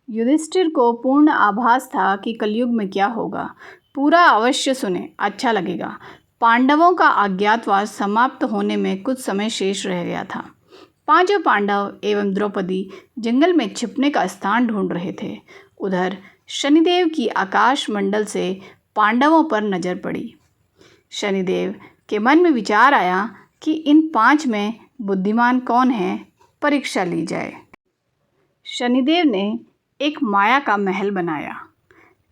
युधिष्ठिर को पूर्ण आभास था कि कलयुग में क्या होगा। पूरा अवश्य सुने, अच्छा लगेगा। पांडवों का अज्ञातवास समाप्त होने में कुछ समय शेष रह गया था। पांचों पांडव एवं द्रौपदी जंगल में छिपने का स्थान ढूंढ रहे थे। उधर शनिदेव की आकाश मंडल से पांडवों पर नजर पड़ी। शनिदेव के मन में विचार आया कि इन 5 में बुद्धिमान कौन है, परीक्षा ली जाए। शनिदेव ने एक माया का महल बनाया।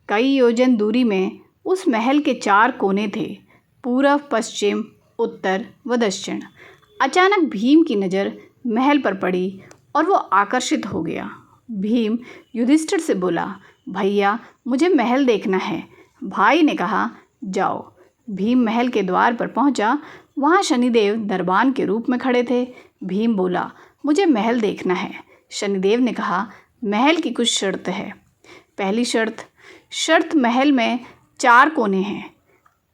कई योजन दूरी में उस महल के 4 कोने थे, पूर्व, पश्चिम, उत्तर व दक्षिण। अचानक भीम की नज़र महल पर पड़ी और वो आकर्षित हो गया। भीम युधिष्ठिर से बोला, भैया मुझे महल देखना है। भाई ने कहा, जाओ। भीम महल के द्वार पर पहुंचा। वहां शनिदेव दरबान के रूप में खड़े थे। भीम बोला, मुझे महल देखना है। शनिदेव ने कहा, महल की कुछ शर्त है। पहली शर्त महल में 4 कोने हैं,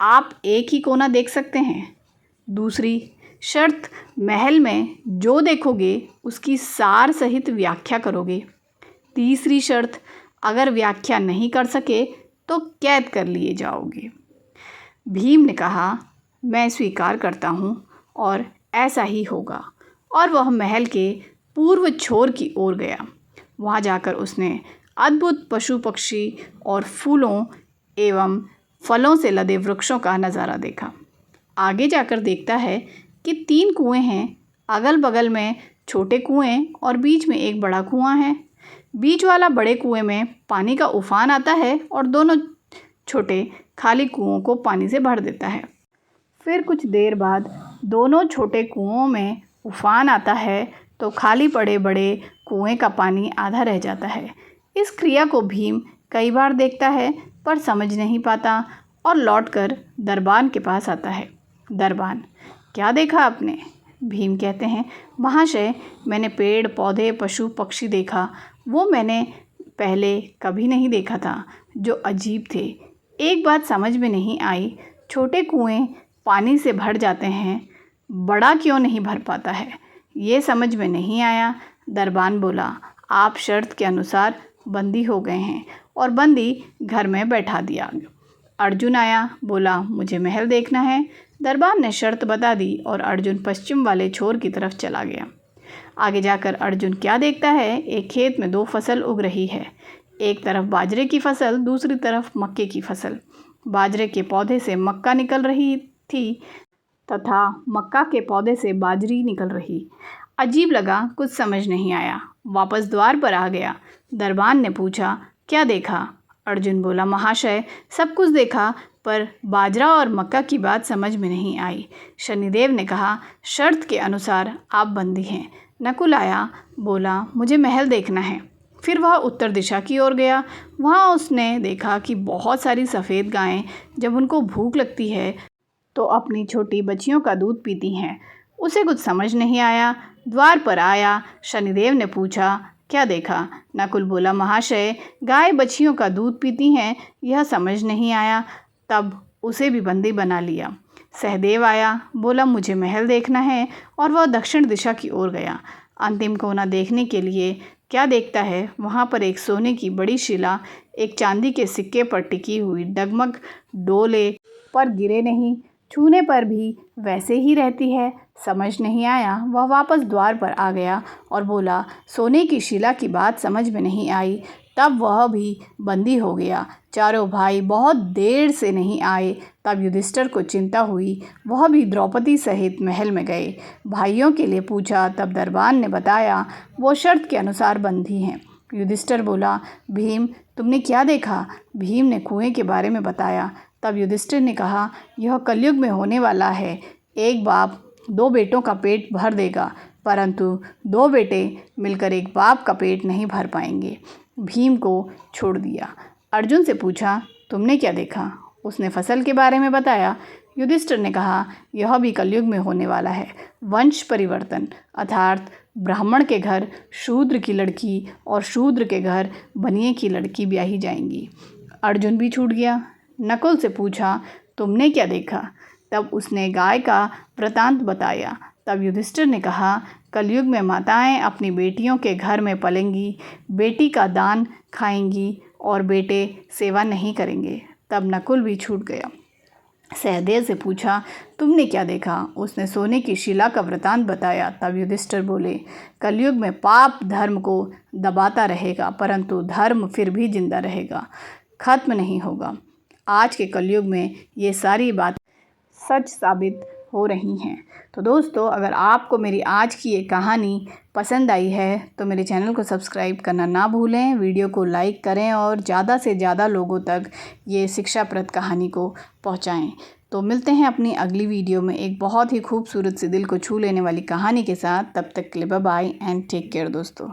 आप एक ही कोना देख सकते हैं। दूसरी शर्त, महल में जो देखोगे उसकी सार सहित व्याख्या करोगे। तीसरी शर्त, अगर व्याख्या नहीं कर सके तो कैद कर लिए जाओगे। भीम ने कहा, मैं स्वीकार करता हूँ और ऐसा ही होगा। और वह महल के पूर्व छोर की ओर गया। वहाँ जाकर उसने अद्भुत पशु पक्षी और फूलों एवं फलों से लदे वृक्षों का नज़ारा देखा। आगे जाकर देखता है कि 3 कुएं हैं, अगल बगल में छोटे कुएं और बीच में एक बड़ा कुआं है। बीच वाला बड़े कुएं में पानी का उफान आता है और दोनों छोटे खाली कुओं को पानी से भर देता है। फिर कुछ देर बाद दोनों छोटे कुओं में उफान आता है तो खाली पड़े बड़े कुएं का पानी आधा रह जाता है। इस क्रिया को भीम कई बार देखता है पर समझ नहीं पाता और लौटकर दरबान के पास आता है। दरबान, क्या देखा आपने? भीम कहते हैं, महाशय मैंने पेड़ पौधे पशु पक्षी देखा, वो मैंने पहले कभी नहीं देखा था, जो अजीब थे। एक बात समझ में नहीं आई, छोटे कुएं पानी से भर जाते हैं, बड़ा क्यों नहीं भर पाता है, ये समझ में नहीं आया। दरबान बोला, आप शर्त के अनुसार बंदी हो गए हैं और बंदी घर में बैठा दिया। अर्जुन आया, बोला, मुझे महल देखना है। दरबान ने शर्त बता दी और अर्जुन पश्चिम वाले छोर की तरफ चला गया। आगे जाकर अर्जुन क्या देखता है, एक खेत में 2 फसल उग रही है। एक तरफ बाजरे की फसल, दूसरी तरफ मक्के की फसल। बाजरे के पौधे से मक्का निकल रही थी तथा मक्का के पौधे से बाजरी निकल रही। अजीब लगा, कुछ समझ नहीं आया, वापस द्वार पर आ गया। दरबान ने पूछा, क्या देखा? अर्जुन बोला, महाशय सब कुछ देखा पर बाजरा और मक्का की बात समझ में नहीं आई। शनिदेव ने कहा, शर्त के अनुसार आप बंदी हैं। नकुल आया, बोला, मुझे महल देखना है। फिर वह उत्तर दिशा की ओर गया। वहाँ उसने देखा कि बहुत सारी सफ़ेद गायें जब उनको भूख लगती है तो अपनी छोटी बच्चियों का दूध पीती हैं। उसे कुछ समझ नहीं आया। द्वार पर आया। शनिदेव ने पूछा, क्या देखा? नकुल बोला, महाशय गाय बच्चियों का दूध पीती हैं, यह समझ नहीं आया, तब उसे भी बंदी बना लिया। सहदेव आया, बोला, मुझे महल देखना है और वह दक्षिण दिशा की ओर गया। अंतिम कोना देखने के लिए क्या देखता है, वहाँ पर एक सोने की बड़ी शिला एक चांदी के सिक्के पर टिकी हुई डगमग डोले पर गिरे नहीं, छूने पर भी वैसे ही रहती है। समझ नहीं आया। वह वापस द्वार पर आ गया और बोला, सोने की शिला की बात समझ में नहीं आई, तब वह भी बंदी हो गया। चारों भाई बहुत देर से नहीं आए, तब युधिष्ठिर को चिंता हुई। वह भी द्रौपदी सहित महल में गए। भाइयों के लिए पूछा, तब दरबान ने बताया, वो शर्त के अनुसार बंदी हैं। युधिष्ठिर बोला, भीम तुमने क्या देखा? भीम ने कुएं के बारे में बताया। तब युधिष्ठिर ने कहा, यह कलयुग में होने वाला है। एक बाप 2 बेटों का पेट भर देगा, परंतु 2 बेटे मिलकर एक बाप का पेट नहीं भर पाएंगे। भीम को छोड़ दिया। अर्जुन से पूछा, तुमने क्या देखा? उसने फसल के बारे में बताया। युधिष्ठिर ने कहा, यह भी कलयुग में होने वाला है। वंश परिवर्तन, अर्थात ब्राह्मण के घर शूद्र की लड़की और शूद्र के घर बनिए की लड़की ब्याही जाएंगी। अर्जुन भी छूट गया। नकुल से पूछा, तुमने क्या देखा? तब उसने गाय का वृतांत बताया। तब युधिष्ठिर ने कहा, कलयुग में माताएं अपनी बेटियों के घर में पलेंगी, बेटी का दान खाएंगी और बेटे सेवा नहीं करेंगे। तब नकुल भी छूट गया। सहदेव से पूछा, तुमने क्या देखा? उसने सोने की शिला का वृतांत बताया। तब युधिष्ठिर बोले, कलयुग में पाप धर्म को दबाता रहेगा, परंतु धर्म फिर भी जिंदा रहेगा, खत्म नहीं होगा। आज के कलयुग में ये सारी बात सच साबित हो रही हैं। तो दोस्तों, अगर आपको मेरी आज की ये कहानी पसंद आई है तो मेरे चैनल को सब्सक्राइब करना ना भूलें, वीडियो को लाइक करें और ज़्यादा से ज़्यादा लोगों तक ये शिक्षाप्रद कहानी को पहुंचाएं। तो मिलते हैं अपनी अगली वीडियो में एक बहुत ही खूबसूरत सी दिल को छू लेने वाली कहानी के साथ। तब तक के लिए bye bye and take care दोस्तों।